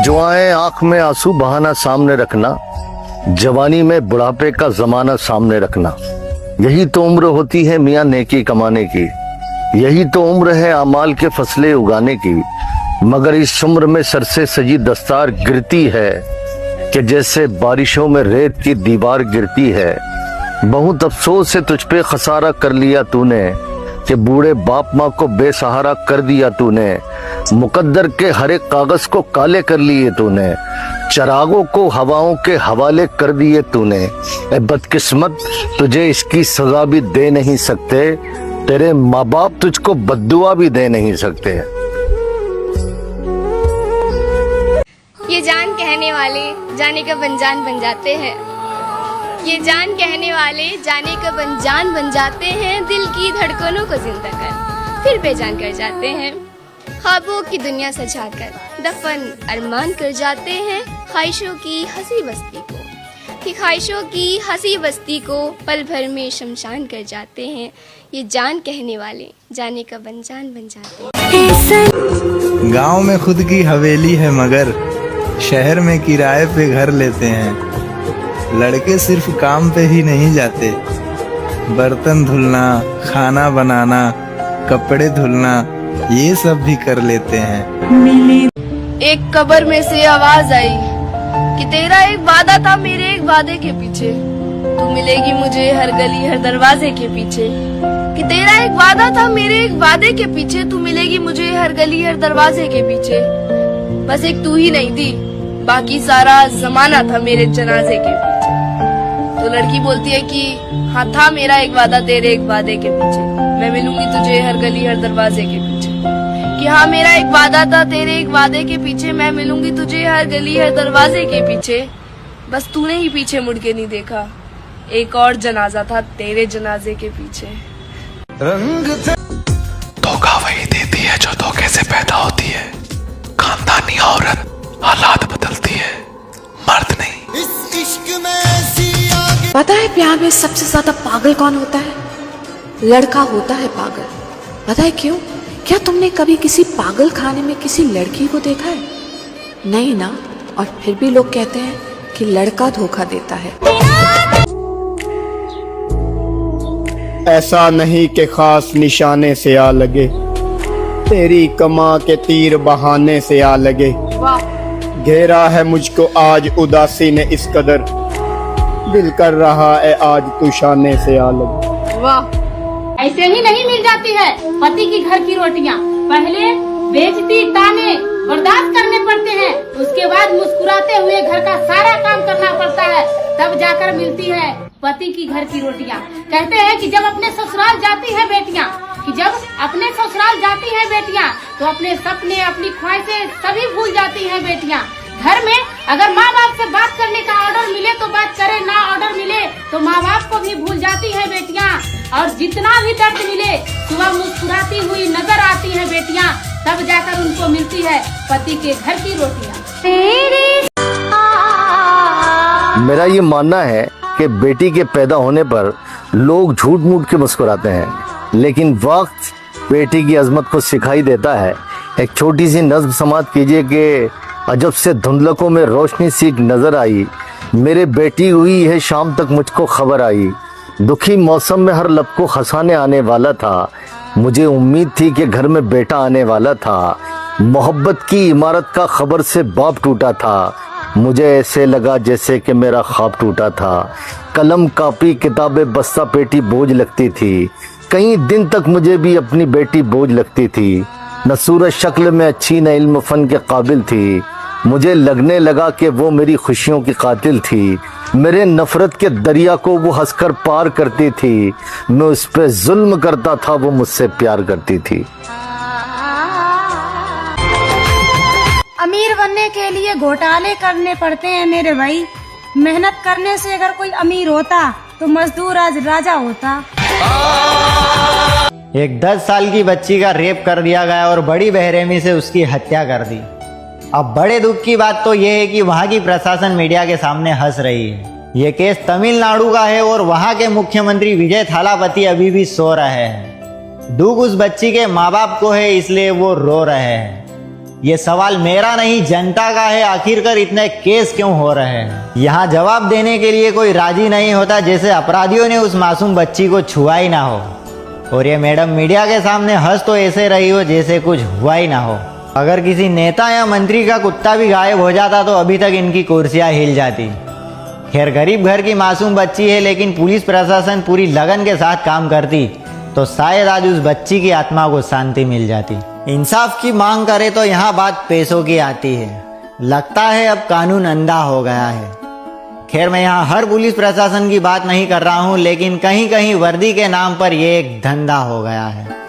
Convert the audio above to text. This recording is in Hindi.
जुआएं आंख में आंसू बहाना सामने रखना, जवानी में बुढ़ापे का जमाना सामने रखना। यही तो उम्र होती है मियाँ नेकी कमाने की, यही तो उम्र है अमाल के फसलें उगाने की। मगर इस उम्र में सर से सजी दस्तार गिरती है कि जैसे बारिशों में रेत की दीवार गिरती है। बहुत अफसोस से तुझ पे खसारा कर लिया तूने कि बूढ़े बाप माँ को बेसहारा कर दिया तूने। मुकद्दर के हर एक कागज को काले कर लिए तूने, चरागों को हवाओं के हवाले कर दिए तूने। ए बदकिस्मत, तुझे इसकी सजा भी दे नहीं सकते, तेरे माँ बाप तुझको बद्दुआ भी दे नहीं सकते। ये जान कहने वाले जाने का बंजान बन जाते हैं, ये जान कहने वाले जाने का बंजान बन जाते हैं। दिल की धड़कनों को जिंदा कर फिर बेजान कर जाते हैं। ख्वाबों की दुनिया सजाकर दफन अरमान कर जाते हैं। ख्वाहिशों की हंसी बस्ती को कि ख्वाहिशों की हंसी बस्ती को पल भर में शमशान कर जाते हैं। ये जान कहने वाले जाने का बंजान बन जाते हैं। गांव में खुद की हवेली है मगर शहर में किराए पे घर लेते हैं। लड़के सिर्फ काम पे ही नहीं जाते, बर्तन धुलना, खाना बनाना, कपड़े धुलना ये सब भी कर लेते हैं। एक कब्र में से आवाज आई कि तेरा एक वादा था मेरे एक वादे के पीछे, तू मिलेगी मुझे हर गली हर दरवाजे के पीछे। कि तेरा एक वादा था मेरे एक वादे के पीछे, तू मिलेगी मुझे हर गली हर दरवाजे के पीछे। बस एक तू ही नहीं थी, बाकी सारा जमाना था मेरे जनाजे के पीछे। तो लड़की बोलती है कि हाँ था मेरा एक वादा तेरे एक वादे के पीछे, मैं मिलूंगी तुझे हर गली हर दरवाजे के पीछे। कि हाँ मेरा एक वादा था तेरे एक वादे के पीछे, मैं मिलूंगी तुझे हर गली हर दरवाजे के पीछे। बस तूने ही पीछे मुड़ के नहीं देखा, एक और जनाजा था तेरे जनाजे के पीछे। धोखा वही देती है जो धोखे से पैदा होती है। खानदानी औरत हालात बदलती है, मर्द नहीं। इस इश्क में पता है प्यार में सबसे ज्यादा पागल कौन होता है? लड़का होता है पागल। पता है क्यों? क्या तुमने कभी किसी पागल खाने में किसी लड़की को देखा है? नहीं ना। और फिर भी लोग कहते हैं कि लड़का धोखा देता है। ऐसा नहीं कि खास निशाने से आ लगे, तेरी कमा के तीर बहाने से आ लगे। घेरा है मुझको आज उदासी ने इस कदर, दिल कर रहा है आज तू शाने से आ लगे। वाह, ऐसे ही नहीं मिल जाती है पति की घर की रोटियां। पहले बेइज्जती ताने बर्दाश्त करने पड़ते हैं, उसके बाद मुस्कुराते हुए घर का सारा काम करना पड़ता है, तब जाकर मिलती है पति की घर की रोटियां। कहते हैं कि जब अपने ससुराल जाती है बेटियां, कि जब अपने ससुराल जाती है बेटियां तो अपने सपने अपनी ख्वाहिशें सभी भूल जाती हैं बेटियां। घर में अगर माँ बाप से बात करने का ऑर्डर मिले तो बात करे, ना ऑर्डर मिले तो माँ बाप को भी भूल जाती है बेटियां। और जितना भी दर्द मिले सुबह मुस्कुराती हुई नजर आती है बेटियां, तब जाकर उनको मिलती है पति के घर की रोटियां। मेरा ये मानना है कि बेटी के पैदा होने पर लोग झूठ मूठ के मुस्कुराते हैं, लेकिन वक्त बेटी की अजमत को सिखाई देता है। एक छोटी सी नज्म समात कीजिए कि अजब से धुंधलकों में रोशनी सी नजर आई, मेरे बेटी हुई है शाम तक मुझको खबर आई। दुखी मौसम में हर लब को हंसाने आने वाला था, मुझे उम्मीद थी कि घर में बेटा आने वाला था। मोहब्बत की इमारत का खबर से बाप टूटा था, मुझे ऐसे लगा जैसे कि मेरा ख्वाब टूटा था। कलम कापी किताबें बस्ता पेटी बोझ लगती थी, कई दिन तक मुझे भी अपनी बेटी बोझ लगती थी। न सूरत शक्ल में अच्छी न इल्म फन के काबिल थी, मुझे लगने लगा कि वो मेरी खुशियों की कातिल थी। मेरे नफरत के दरिया को वो हंसकर पार करती थी, मैं उस पर जुल्म करता था, वो मुझसे प्यार करती थी। अमीर बनने के लिए घोटाले करने पड़ते हैं मेरे भाई। मेहनत करने से अगर कोई अमीर होता तो मजदूर आज राजा होता। एक 10 साल की बच्ची का रेप कर दिया गया और बड़ी बेरहमी से उसकी हत्या कर दी। अब बड़े दुख की बात तो यह है कि वहां की प्रशासन मीडिया के सामने हंस रही है। ये केस तमिलनाडु का है और वहां के मुख्यमंत्री विजय थालापति अभी भी सो रहे हैं। दुख उस बच्ची के माँ बाप को है, इसलिए वो रो रहे हैं। ये सवाल मेरा नहीं जनता का है, आखिरकार इतने केस क्यों हो रहे हैं। यहाँ जवाब देने के लिए कोई राजी नहीं होता, जैसे अपराधियों ने उस मासूम बच्ची को छुआ ही ना हो। और ये मैडम मीडिया के सामने हंस तो ऐसे रही हो जैसे कुछ हुआ ही ना हो। अगर किसी नेता या मंत्री का कुत्ता भी गायब हो जाता तो अभी तक इनकी कुर्सियां हिल जाती। खैर गरीब घर की मासूम बच्ची है, लेकिन पुलिस प्रशासन पूरी लगन के साथ काम करती तो शायद आज उस बच्ची की आत्मा को शांति मिल जाती। इंसाफ की मांग करे तो यहाँ बात पैसों की आती है। लगता है अब कानून अंधा हो गया है। खैर मैं यहाँ हर पुलिस प्रशासन की बात नहीं कर रहा हूँ, लेकिन कहीं कहीं वर्दी के नाम पर ये एक धंधा हो गया है।